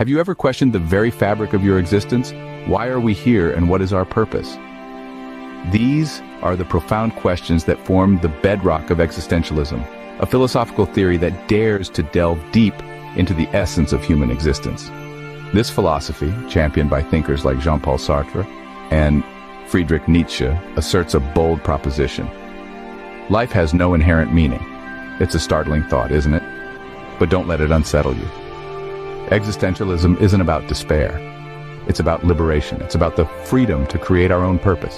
Have you ever questioned the very fabric of your existence? Why are we here and what is our purpose? These are the profound questions that form the bedrock of existentialism, a philosophical theory that dares to delve deep into the essence of human existence. This philosophy, championed by thinkers like Jean-Paul Sartre and Friedrich Nietzsche, asserts a bold proposition. Life has no inherent meaning. It's a startling thought, isn't it? But don't let it unsettle you. Existentialism isn't about despair. It's about liberation. It's about the freedom to create our own purpose,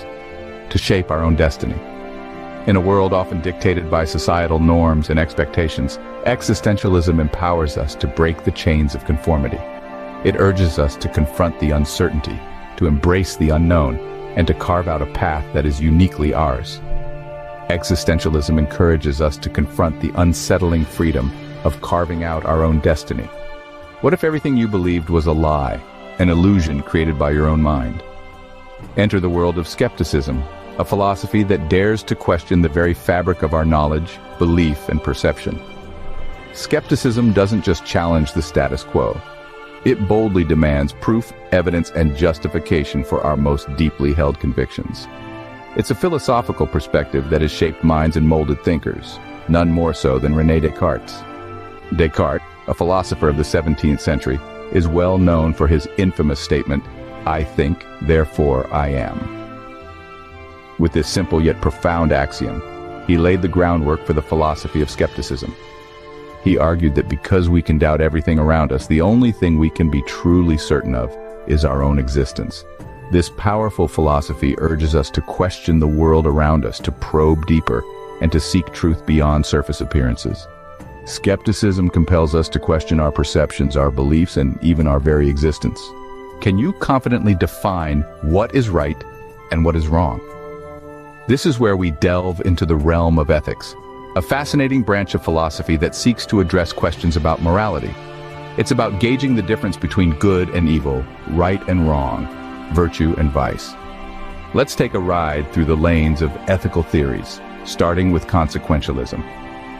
to shape our own destiny. In a world often dictated by societal norms and expectations, existentialism empowers us to break the chains of conformity. It urges us to confront the uncertainty, to embrace the unknown, and to carve out a path that is uniquely ours. Existentialism encourages us to confront the unsettling freedom of carving out our own destiny. What if everything you believed was a lie, an illusion created by your own mind? Enter the world of skepticism, a philosophy that dares to question the very fabric of our knowledge, belief, and perception. Skepticism doesn't just challenge the status quo. It boldly demands proof, evidence, and justification for our most deeply held convictions. It's a philosophical perspective that has shaped minds and molded thinkers, none more so than René Descartes. Descartes, a philosopher of the 17th century, is well known for his infamous statement, "I think, therefore I am." With this simple yet profound axiom, he laid the groundwork for the philosophy of skepticism. He argued that because we can doubt everything around us, the only thing we can be truly certain of is our own existence. This powerful philosophy urges us to question the world around us, to probe deeper, and to seek truth beyond surface appearances. Skepticism compels us to question our perceptions, our beliefs, and even our very existence. Can you confidently define what is right and what is wrong? This is where we delve into the realm of ethics, a fascinating branch of philosophy that seeks to address questions about morality. It's about gauging the difference between good and evil, right and wrong, virtue and vice. Let's take a ride through the lanes of ethical theories, starting with consequentialism.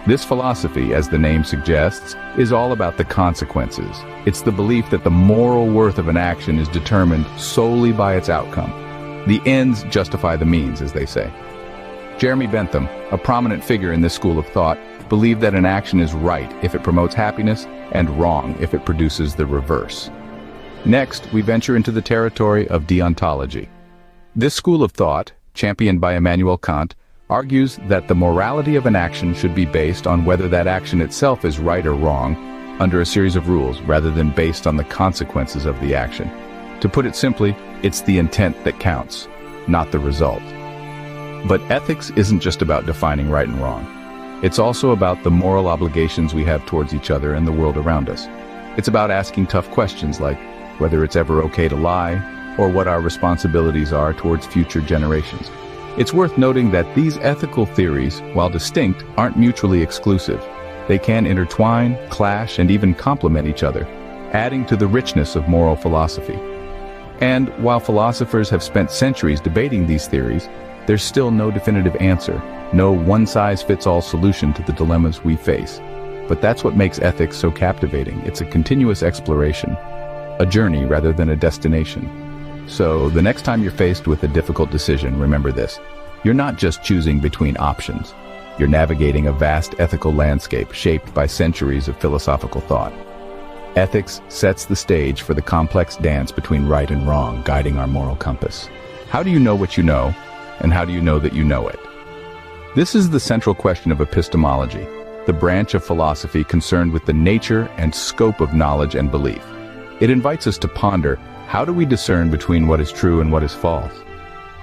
This philosophy, as the name suggests, is all about the consequences. It's the belief that the moral worth of an action is determined solely by its outcome. The ends justify the means, as they say. Jeremy Bentham, a prominent figure in this school of thought, believed that an action is right if it promotes happiness and wrong if it produces the reverse. Next, we venture into the territory of deontology. This school of thought, championed by Immanuel Kant, argues that the morality of an action should be based on whether that action itself is right or wrong, under a series of rules, rather than based on the consequences of the action. To put it simply, it's the intent that counts, not the result. But ethics isn't just about defining right and wrong. It's also about the moral obligations we have towards each other and the world around us. It's about asking tough questions like whether it's ever okay to lie, or what our responsibilities are towards future generations. It's worth noting that these ethical theories, while distinct, aren't mutually exclusive. They can intertwine, clash, and even complement each other, adding to the richness of moral philosophy. And while philosophers have spent centuries debating these theories, there's still no definitive answer, no one-size-fits-all solution to the dilemmas we face. But that's what makes ethics so captivating. It's a continuous exploration, a journey rather than a destination. So, the next time you're faced with a difficult decision, remember this. You're not just choosing between options. You're navigating a vast ethical landscape shaped by centuries of philosophical thought. Ethics sets the stage for the complex dance between right and wrong, guiding our moral compass. How do you know what you know, and how do you know that you know it? This is the central question of epistemology, the branch of philosophy concerned with the nature and scope of knowledge and belief. It invites us to ponder, how do we discern between what is true and what is false?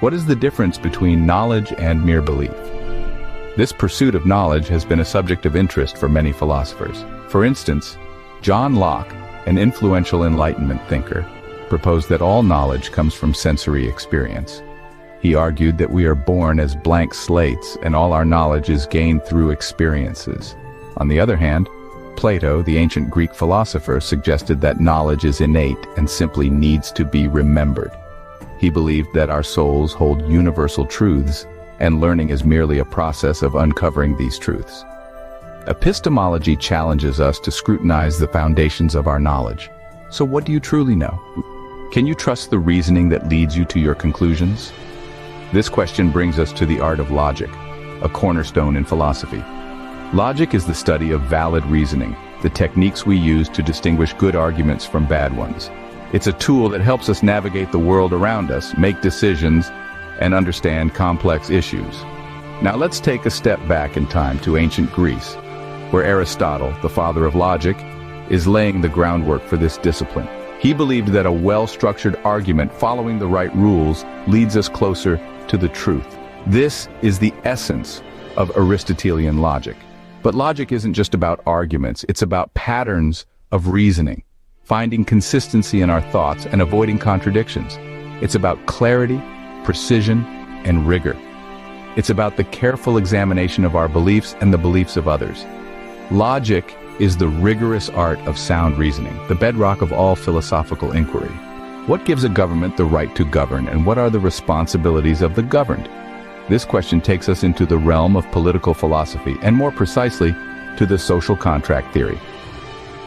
What is the difference between knowledge and mere belief? This pursuit of knowledge has been a subject of interest for many philosophers. For instance, John Locke, an influential Enlightenment thinker, proposed that all knowledge comes from sensory experience. He argued that we are born as blank slates and all our knowledge is gained through experiences. On the other hand, Plato, the ancient Greek philosopher, suggested that knowledge is innate and simply needs to be remembered. He believed that our souls hold universal truths, and learning is merely a process of uncovering these truths. Epistemology challenges us to scrutinize the foundations of our knowledge. So what do you truly know? Can you trust the reasoning that leads you to your conclusions? This question brings us to the art of logic, a cornerstone in philosophy. Logic is the study of valid reasoning, the techniques we use to distinguish good arguments from bad ones. It's a tool that helps us navigate the world around us, make decisions, and understand complex issues. Now let's take a step back in time to ancient Greece, where Aristotle, the father of logic, is laying the groundwork for this discipline. He believed that a well-structured argument following the right rules leads us closer to the truth. This is the essence of Aristotelian logic. But logic isn't just about arguments, it's about patterns of reasoning, finding consistency in our thoughts and avoiding contradictions. It's about clarity, precision, and rigor. It's about the careful examination of our beliefs and the beliefs of others. Logic is the rigorous art of sound reasoning, the bedrock of all philosophical inquiry. What gives a government the right to govern, and what are the responsibilities of the governed? This question takes us into the realm of political philosophy, and more precisely, to the social contract theory.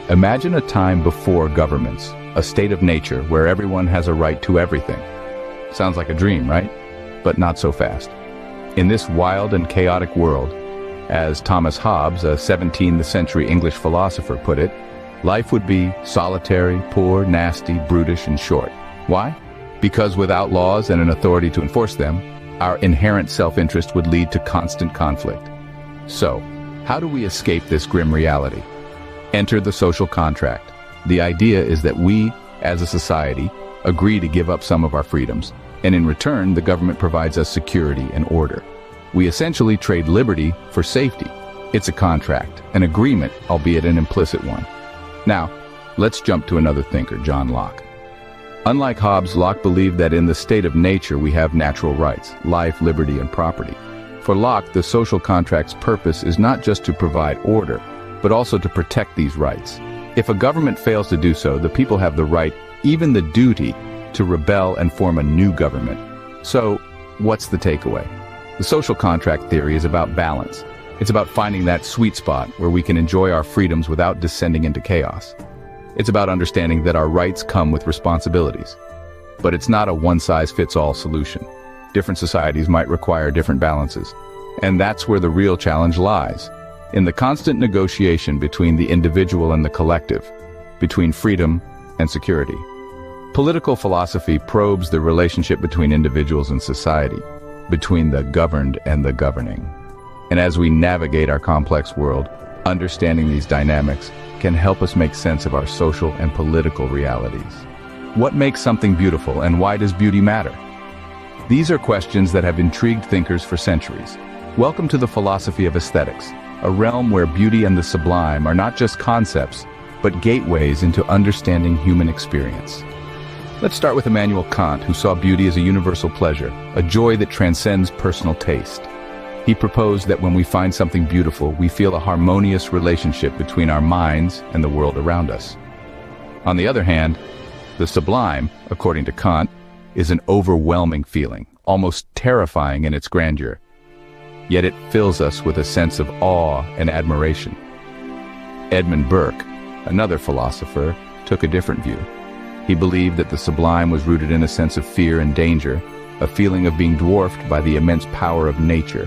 Imagine a time before governments, a state of nature where everyone has a right to everything. Sounds like a dream, right? But not so fast. In this wild and chaotic world, as Thomas Hobbes, a 17th century English philosopher, put it, life would be solitary, poor, nasty, brutish, and short. Why? Because without laws and an authority to enforce them, our inherent self-interest would lead to constant conflict. So, how do we escape this grim reality? Enter the social contract. The idea is that we, as a society, agree to give up some of our freedoms, and in return, the government provides us security and order. We essentially trade liberty for safety. It's a contract, an agreement, albeit an implicit one. Now, let's jump to another thinker, John Locke. Unlike Hobbes, Locke believed that in the state of nature we have natural rights, life, liberty, and property. For Locke, the social contract's purpose is not just to provide order, but also to protect these rights. If a government fails to do so, the people have the right, even the duty, to rebel and form a new government. So, what's the takeaway? The social contract theory is about balance. It's about finding that sweet spot where we can enjoy our freedoms without descending into chaos. It's about understanding that our rights come with responsibilities. But it's not a one-size-fits-all solution. Different societies might require different balances. And that's where the real challenge lies, in the constant negotiation between the individual and the collective, between freedom and security. Political philosophy probes the relationship between individuals and society, between the governed and the governing. And as we navigate our complex world, understanding these dynamics can help us make sense of our social and political realities. What makes something beautiful, and why does beauty matter? These are questions that have intrigued thinkers for centuries. Welcome to the philosophy of aesthetics, a realm where beauty and the sublime are not just concepts, but gateways into understanding human experience. Let's start with Immanuel Kant, who saw beauty as a universal pleasure, a joy that transcends personal taste. He proposed that when we find something beautiful, we feel a harmonious relationship between our minds and the world around us. On the other hand, the sublime, according to Kant, is an overwhelming feeling, almost terrifying in its grandeur. Yet it fills us with a sense of awe and admiration. Edmund Burke, another philosopher, took a different view. He believed that the sublime was rooted in a sense of fear and danger, a feeling of being dwarfed by the immense power of nature,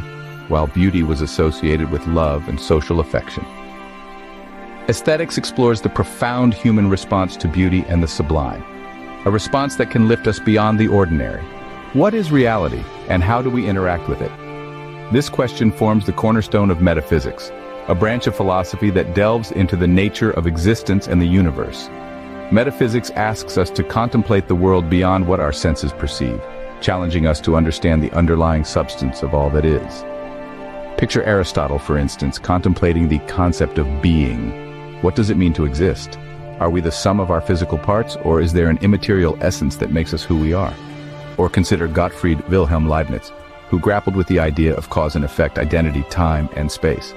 while beauty was associated with love and social affection. Aesthetics explores the profound human response to beauty and the sublime, a response that can lift us beyond the ordinary. What is reality, and how do we interact with it? This question forms the cornerstone of metaphysics, a branch of philosophy that delves into the nature of existence and the universe. Metaphysics asks us to contemplate the world beyond what our senses perceive, challenging us to understand the underlying substance of all that is. Picture Aristotle, for instance, contemplating the concept of being. What does it mean to exist? Are we the sum of our physical parts, or is there an immaterial essence that makes us who we are? Or consider Gottfried Wilhelm Leibniz, who grappled with the idea of cause and effect, identity, time, and space.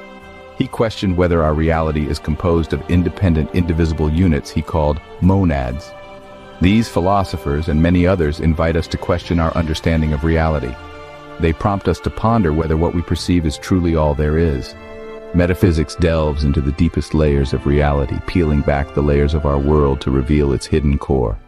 He questioned whether our reality is composed of independent, indivisible units he called monads. These philosophers and many others invite us to question our understanding of reality. They prompt us to ponder whether what we perceive is truly all there is. Metaphysics delves into the deepest layers of reality, peeling back the layers of our world to reveal its hidden core.